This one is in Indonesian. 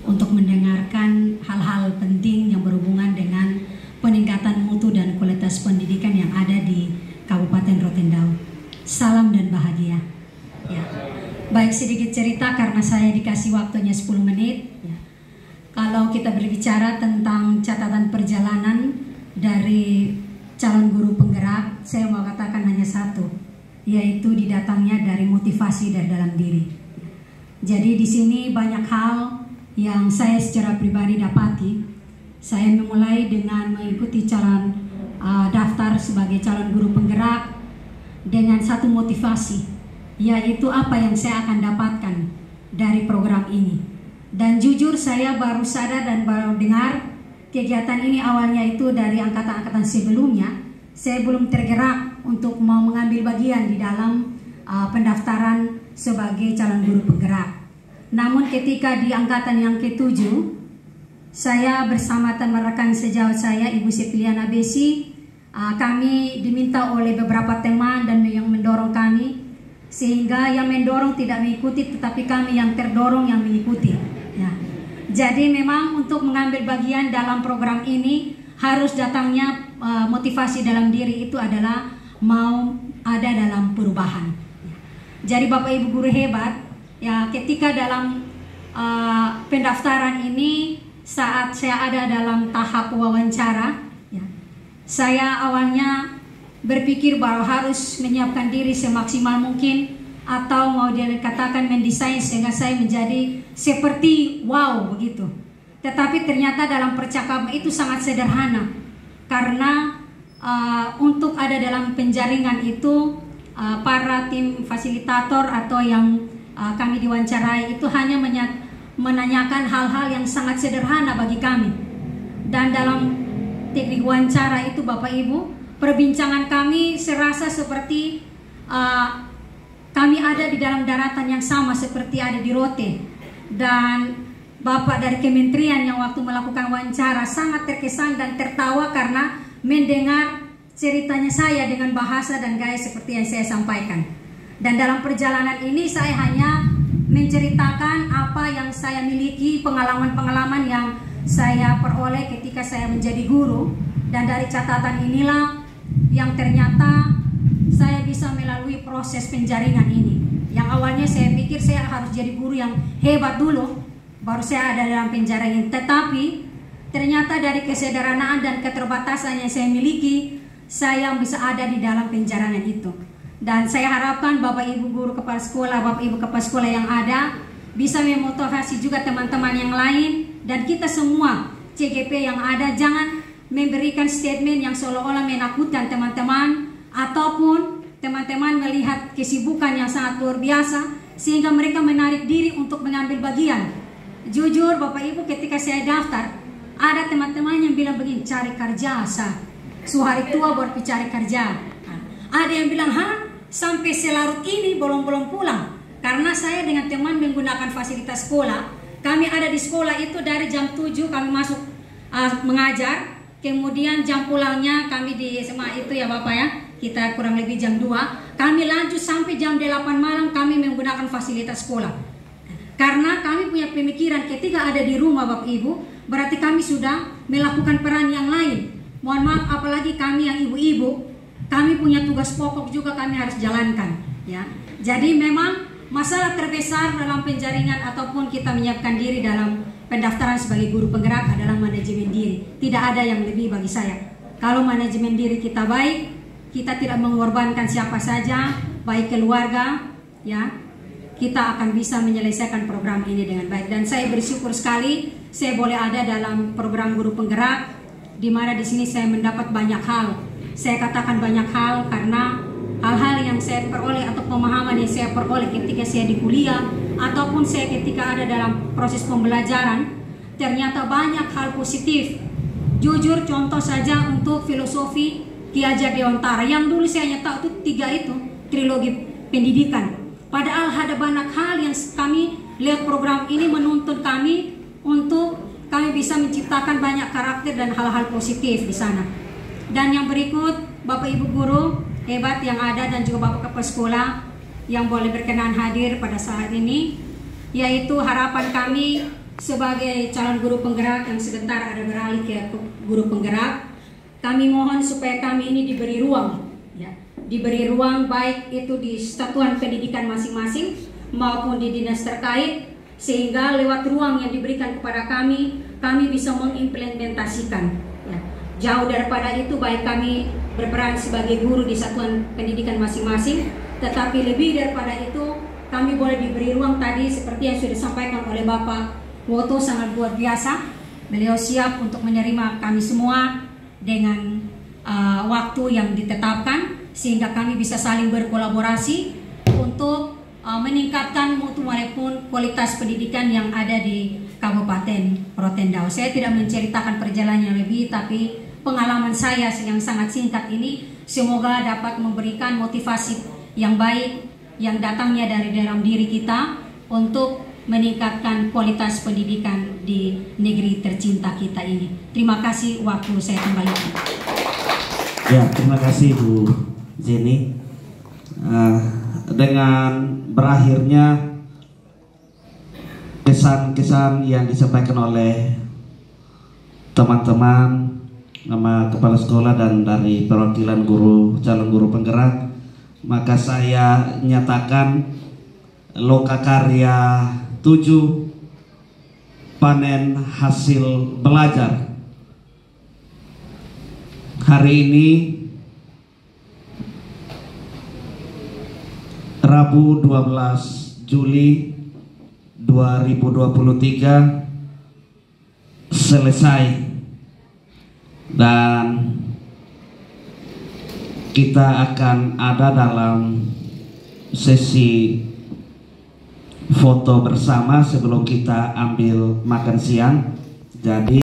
untuk mendengarkan hal-hal penting yang berhubungan dengan peningkatan mutu dan kualitas pendidikan yang ada di Kabupaten Rotendao. Salam dan bahagia. Ya. Baik, sedikit cerita karena saya dikasih waktunya 10 menit. Ya. Kalau kita berbicara tentang catatan perjalanan dari calon guru penggerak, saya mau katakan hanya satu, yaitu didatangnya dari motivasi dari dalam diri. Jadi di sini banyak hal yang saya secara pribadi dapati. Saya memulai dengan mengikuti calon daftar sebagai calon guru penggerak dengan satu motivasi, yaitu apa yang saya akan dapatkan dari program ini. Dan jujur saya baru sadar dan baru dengar kegiatan ini awalnya itu dari angkatan-angkatan sebelumnya. Saya belum tergerak untuk mau mengambil bagian di dalam pendaftaran sebagai calon guru penggerak. Namun ketika di angkatan yang ke-7, saya bersama rekan sejawat saya, Ibu Sepiliana Besi, kami diminta oleh beberapa teman dan yang mendorong kami, sehingga yang mendorong tidak mengikuti, tetapi kami yang terdorong yang mengikuti. Ya. Jadi memang untuk mengambil bagian dalam program ini harus datangnya motivasi dalam diri itu adalah mau ada dalam perubahan. Jadi Bapak Ibu guru hebat, ya ketika dalam pendaftaran ini, saat saya ada dalam tahap wawancara, ya, saya awalnya berpikir bahwa harus menyiapkan diri semaksimal mungkin, atau mau dikatakan mendesain sehingga saya menjadi seperti wow begitu. Tetapi ternyata dalam percakapan itu sangat sederhana, karena untuk ada dalam penjaringan itu para tim fasilitator atau yang kami diwawancarai itu hanya menanyakan hal-hal yang sangat sederhana bagi kami. Dan dalam teknik wawancara itu Bapak Ibu, perbincangan kami serasa seperti kami ada di dalam daratan yang sama seperti ada di Rote. Dan Bapak dari Kementerian yang waktu melakukan wawancara sangat terkesan dan tertawa karena mendengar ceritanya saya dengan bahasa dan gaya seperti yang saya sampaikan. Dan dalam perjalanan ini saya hanya menceritakan apa yang saya miliki, pengalaman-pengalaman yang saya peroleh ketika saya menjadi guru. Dan dari catatan inilah yang ternyata saya bisa melalui proses penjaringan ini. Yang awalnya saya pikir saya harus jadi guru yang hebat dulu, baru saya ada dalam penjaringan. Tetapi ternyata dari kesederhanaan dan keterbatasan yang saya miliki, saya bisa ada di dalam penjaringan itu. Dan saya harapkan Bapak Ibu guru kepala sekolah, Bapak Ibu kepala sekolah yang ada bisa memotivasi juga teman-teman yang lain, dan kita semua CGP yang ada jangan memberikan statement yang seolah-olah menakutkan teman-teman, ataupun teman-teman melihat kesibukan yang sangat luar biasa sehingga mereka menarik diri untuk mengambil bagian. Jujur Bapak Ibu, ketika saya daftar ada teman-teman yang bilang begini, cari kerja sah, suhari tua baru cari kerja. Ada yang bilang, sampai selarut ini belum pulang. Karena saya dengan teman menggunakan fasilitas sekolah. Kami ada di sekolah itu dari jam 7 kami masuk mengajar. Kemudian jam pulangnya kami di SMA itu ya Bapak ya, kita kurang lebih jam 2. Kami lanjut sampai jam 8 malam kami menggunakan fasilitas sekolah. Karena kami punya pemikiran ketika ada di rumah Bapak Ibu, berarti kami sudah melakukan peran yang lain. Mohon maaf, apalagi kami yang ibu-ibu, kami punya tugas pokok juga kami harus jalankan, ya. Jadi memang masalah terbesar dalam penjaringan ataupun kita menyiapkan diri dalam pendaftaran sebagai guru penggerak adalah manajemen diri. Tidak ada yang lebih bagi saya. Kalau manajemen diri kita baik, kita tidak mengorbankan siapa saja, baik keluarga, ya, kita akan bisa menyelesaikan program ini dengan baik. Dan saya bersyukur sekali saya boleh ada dalam program guru penggerak, di mana di sini saya mendapat banyak hal. Saya katakan banyak hal karena hal-hal yang saya peroleh atau pemahaman yang saya peroleh ketika saya di kuliah ataupun saya ketika ada dalam proses pembelajaran, ternyata banyak hal positif. Jujur contoh saja untuk filosofi Ki Hajar Dewantara yang dulu saya hanya tahu itu 3 itu trilogi pendidikan. Padahal ada banyak hal yang kami lihat program ini menuntun kami untuk kami bisa menciptakan banyak karakter dan hal-hal positif di sana. Dan yang berikut, Bapak Ibu guru hebat yang ada dan juga Bapak kepala sekolah yang boleh berkenan hadir pada saat ini, yaitu harapan kami sebagai calon guru penggerak yang sebentar ada beralih ke guru penggerak, kami mohon supaya kami ini diberi ruang, ya, diberi ruang baik itu di satuan pendidikan masing-masing maupun di dinas terkait, sehingga lewat ruang yang diberikan kepada kami bisa mengimplementasikan. Ya. Jauh daripada itu, baik kami berperan sebagai guru di satuan pendidikan masing-masing, tetapi lebih daripada itu kami boleh diberi ruang tadi seperti yang sudah disampaikan oleh Bapak Woto, sangat luar biasa. Beliau siap untuk menerima kami semua dengan waktu yang ditetapkan, sehingga kami bisa saling berkolaborasi untuk meningkatkan mutu maupun kualitas pendidikan yang ada di Kabupaten Rotendao. Saya tidak menceritakan perjalanan yang lebih, tapi pengalaman saya yang sangat singkat ini semoga dapat memberikan motivasi yang baik yang datangnya dari dalam diri kita untuk meningkatkan kualitas pendidikan di negeri tercinta kita ini. Terima kasih, waktu saya kembalikan. Ya, terima kasih Bu Jenny. Dengan berakhirnya kesan-kesan yang disampaikan oleh teman-teman nama kepala sekolah dan dari perwakilan calon guru penggerak, maka saya nyatakan Lokakarya 7 panen hasil belajar hari ini Rabu 12 Juli 2023 selesai, dan kita akan ada dalam sesi foto bersama sebelum kita ambil makan siang. Jadi